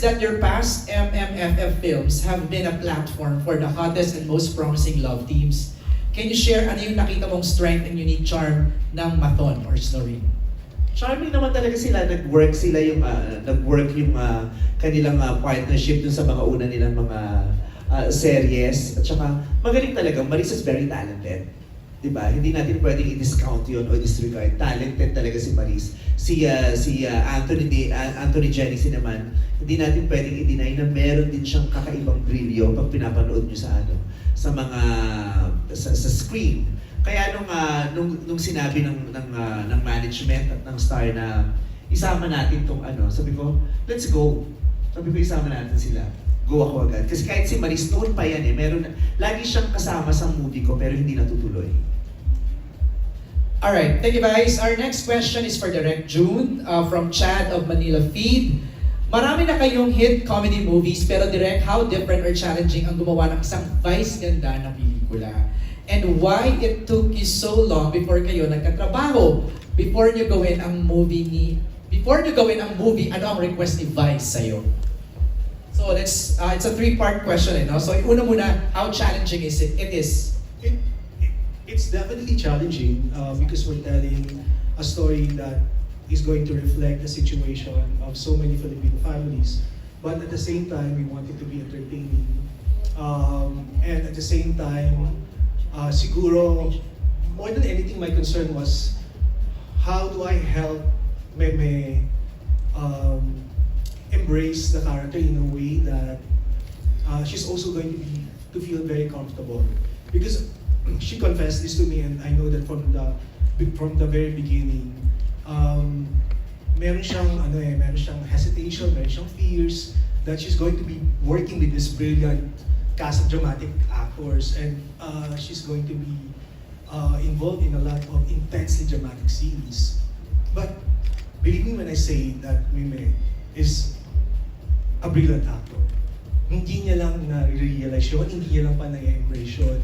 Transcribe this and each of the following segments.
that your past MMFF films have been a platform for the hottest and most promising love teams. Can you share ano yung nakita mong strength and unique charm ng Mathon or Snoreen? Charming naman talaga sila. Nag-work yung kanilang partnership dun sa mga una nilang mga series. At saka magaling talaga. Maris is very talented. Diba? Hindi natin pwedeng i-discount yun o disregard. Talented talaga si Maris. Si Anthony Jennings naman, hindi natin pwedeng i-deny na meron din siyang kakaibang brilyo pag pinapanood nyo sa screen. Kaya nung sinabi ng management at ng star na isama natin tong sabi ko, let's go. Sabi ko, isama natin sila. Go ako agad. Kasi kahit si Maris noon pa yan lagi siyang kasama sa movie ko pero hindi natutuloy. Alright, thank you guys. Our next question is for Direct June from Chad of Manila Feed. Marami na kayong hit comedy movies pero Direct, how different or challenging ang gumawa ng isang vice ganda na pelikula? And why it took you so long before kayo nagkatrabaho? Before nyo gawin ang movie, ano ang request ni Vice sa'yo? So it's a three-part question, no? So una muna, how challenging is it? It is. It's definitely challenging because we're telling a story that is going to reflect the situation of so many Filipino families. But at the same time, we want it to be entertaining. And at the same time, siguro, more than anything, my concern was, how do I help Meme embrace the character in a way that she's also going to feel very comfortable? Because she confessed this to me, and I know that from the very beginning, meron siyang hesitation, meron siyang fears that she's going to be working with this brilliant cast of dramatic actors, and she's going to be involved in a lot of intensely dramatic scenes. But believe me when I say that Meme is a brilliant actor. Hindi niya lang na-realize yun, hindi niya lang pa na-embrace yun.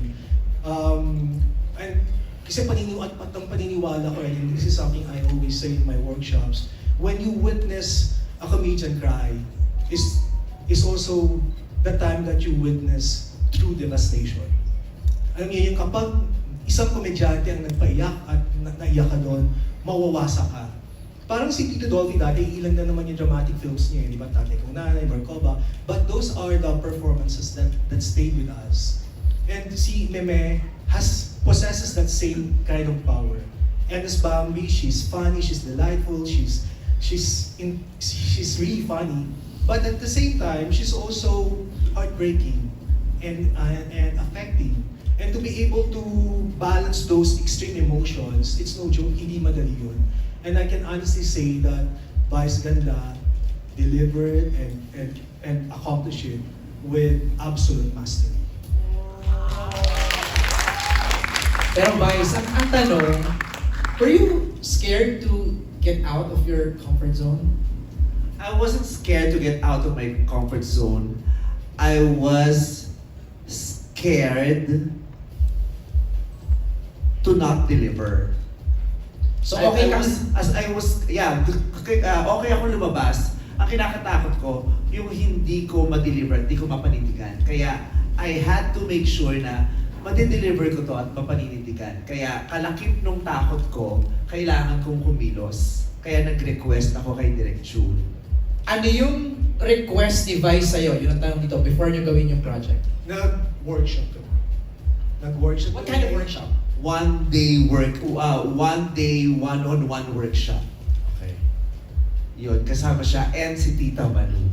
And kasi paniniwala ko, and this is something I always say in my workshops, when you witness a comedian cry, is also the time that you witness true devastation. Alam niyo, yung kapag isang komedyante ang nagpaiyak at naiyak ka doon, mawawasa ka. Parang si Tito Dolphy dati, ilan na naman yung dramatic films niya, di ba? Tatay Kong Nanay, Barkova. But those are the performances that stayed with us. And si Meme possesses that same kind of power. And as Bambi, she's funny, she's delightful, she's really funny. But at the same time, she's also heartbreaking and affecting. And to be able to balance those extreme emotions, it's no joke, hindi madali yun. And I can honestly say that Vice Ganda delivered and accomplished it with absolute mastery. Pero Vice, ang tanong, were you scared to get out of your comfort zone? I wasn't scared to get out of my comfort zone. I was scared to not deliver. So okay ka? Okay ako lumabas. Ang kinakatakot ko, yung hindi ko ma-deliver, hindi ko mapanindigan. Kaya I had to make sure na ma-deliver ko to at mapanindigan. Kaya kalakip nung takot ko, kailangan kong kumilos. Kaya nag-request ako kay Direct June. Ano yung request ni Vice sa'yo? Yun ang tanong dito, before nyo gawin yung project. Nag-workshop ko. What kind of workshop? One day, one-on-one workshop. Okay. Yun, kasama siya and si Tita Manu.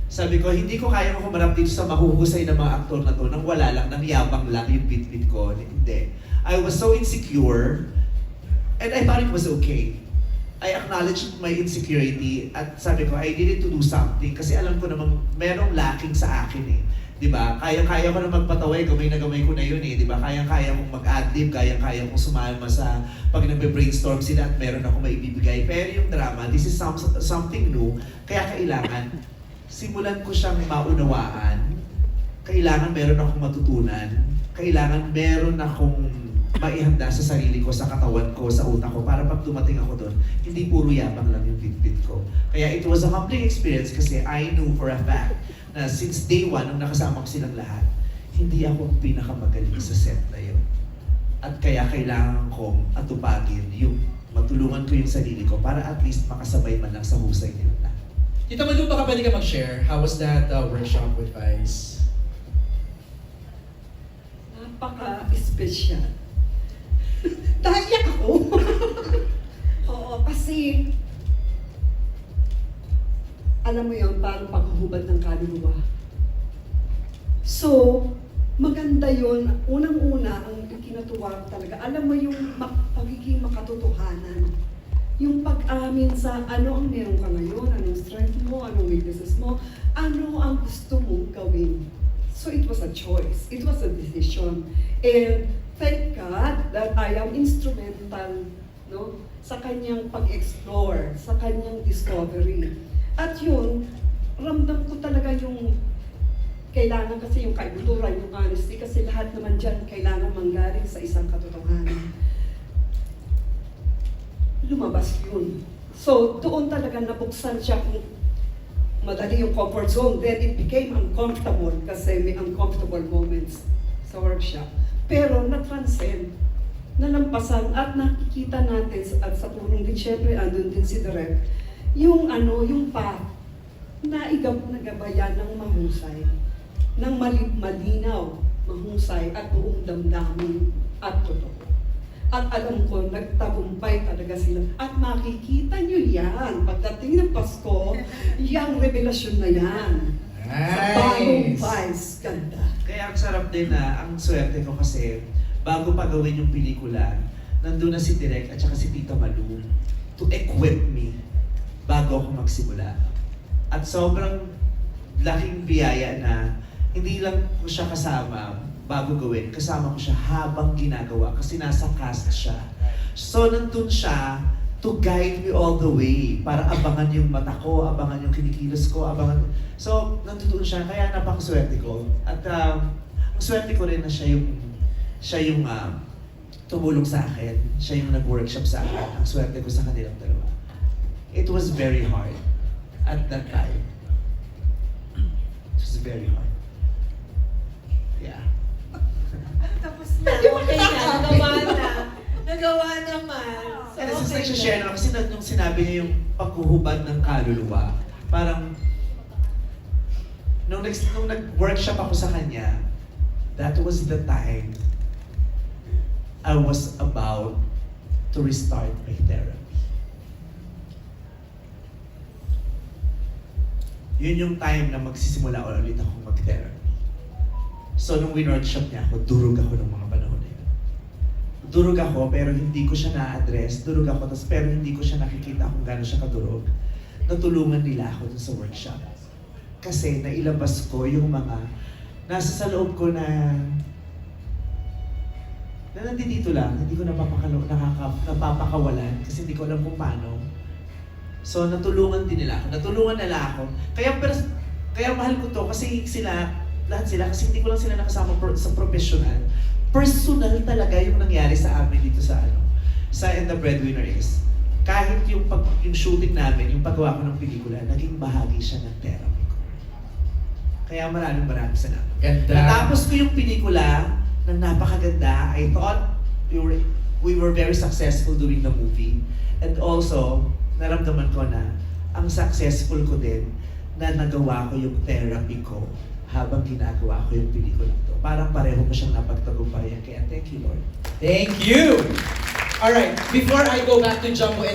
Sabi ko, hindi ko kaya humarap dito sa mahuhusay ng mga aktor na to nang wala lang, nang yabang lang yung bit-bit ko. Hindi. I was so insecure and I thought it was okay. I acknowledged my insecurity at sabi ko, I needed to do something kasi alam ko namang merong lacking sa akin eh. Diba? Kaya ko na magpataway, gamay ko na yun eh. Diba? Kaya kong mag-ad-lib, kaya kong sumama sa pag nagbe-brainstorm sila at meron akong maibibigay. Pero yung drama, this is something new, kaya kailangan simulan ko siyang maunawaan. Kailangan meron akong matutunan. Kailangan meron akong maihanda sa sarili ko, sa katawan ko, sa utak ko, para pag dumating ako doon, hindi puro yabang lang yung bit-bit ko. Kaya it was a humbling experience kasi I knew for a fact na since day one, nung nakasama ko silang lahat, hindi ako ang pinakamagaling sa set na yun. At kaya kailangan kong atupagin yung matulungan ko yung sarili ko para at least makasabay man lang sa husay nila. Tita Malu, baka pwede ka mag-share? How was that workshop with Vice? Napaka-espesyal. Naiyak ako. Oo, kasi alam mo yun, parang paghuhubad ng kaluluwa. So, maganda yun. Unang-una, ang kinatuwa ko talaga, alam mo yung pagiging makatotohanan. Yung pag-amin sa ano ang meron ka ngayon, anong strength mo, anong weaknesses mo, ano ang gusto mong gawin. So it was a choice, it was a decision. And thank God that I am instrumental, no, sa kanyang pag-explore, sa kanyang discovery. At yun, ramdam ko talaga yung kailangan kasi yung kaibuturan, yung honesty, kasi lahat naman dyan kailangan manggaling sa isang katotohanan. Lumabas yun. So, doon talaga nabuksan siya kung madali yung comfort zone. Then it became uncomfortable kasi may uncomfortable moments sa workshop. Pero na-transcend, nalampasan at nakikita natin at sa tulong din, syempre, andun din si Direk, yung yung path na nagabayan ng mahusay, ng malinaw, mahusay at buong damdamin at totoo. At alam ko, nagtagumpay talaga sila. At makikita nyo yan, pagdating ng Pasko, yung revelasyon na yan. Sa bagong Vice, ganda. Kaya ang sarap din na, ang swerte ko kasi, bago pa gawin yung pelikula, nandun na si Direk at saka si Tita Malu to equip me bago ako magsimula. At sobrang laking biyaya na hindi lang ko siya kasama bago gawin, kasama ko siya habang ginagawa kasi nasa cast siya. So nandun siya to guide me all the way para abangan yung mata ko, abangan yung kinikilos ko, abangan. So nandun siya, kaya napakaswerte ko. At ang swerte ko rin na siya yung tumulong sa akin, siya yung nag-workshop sa akin. Ang swerte ko sa kanilang dalawa. It was very hard at that time. It was very hard. Yeah. Tapos na, okay na, nagawa na. Nagawa naman. So, And this is okay nag-share na. na kasi nung sinabi niya yung paghuhubad ng kaluluwa, parang nung nag-workshop ako sa kanya, that was the time I was about to restart my therapy. Yun yung time na magsisimula ulit ako mag-therapy. So nung win-workshop niya ako, durog ako ng mga panahon na yun. Durog ako pero hindi ko siya na-address. Durog ako pero hindi ko siya nakikita kung gaano siya kadurog. Natulungan nila ako dun sa workshop. Kasi nailabas ko yung mga nasa sa loob ko na nandito lang, hindi ko napapakawalan kasi hindi ko alam kung paano. So natulungan din nila ako. Natulungan nila ako. Kaya mahal ko to kasi lahat sila, kasi hindi ko lang sila nakasama sa professional. Personal talaga yung nangyari sa amin dito sa And the Breadwinner is, kahit yung shooting namin, yung paggawa ko ng pelikula, naging bahagi siya ng therapy ko. Kaya maraming salamat. Ganda. Natapos ko yung pelikula ng napakaganda. I thought we were very successful doing the movie. And also, naramdaman ko na ang successful ko din na nagawa ko yung therapy ko habang ginagawa ko yung pelikula to. Parang pareho ko siyang napagtagumpayan. Kaya thank you, Lord. Thank you! Alright, before I go back to Jumbo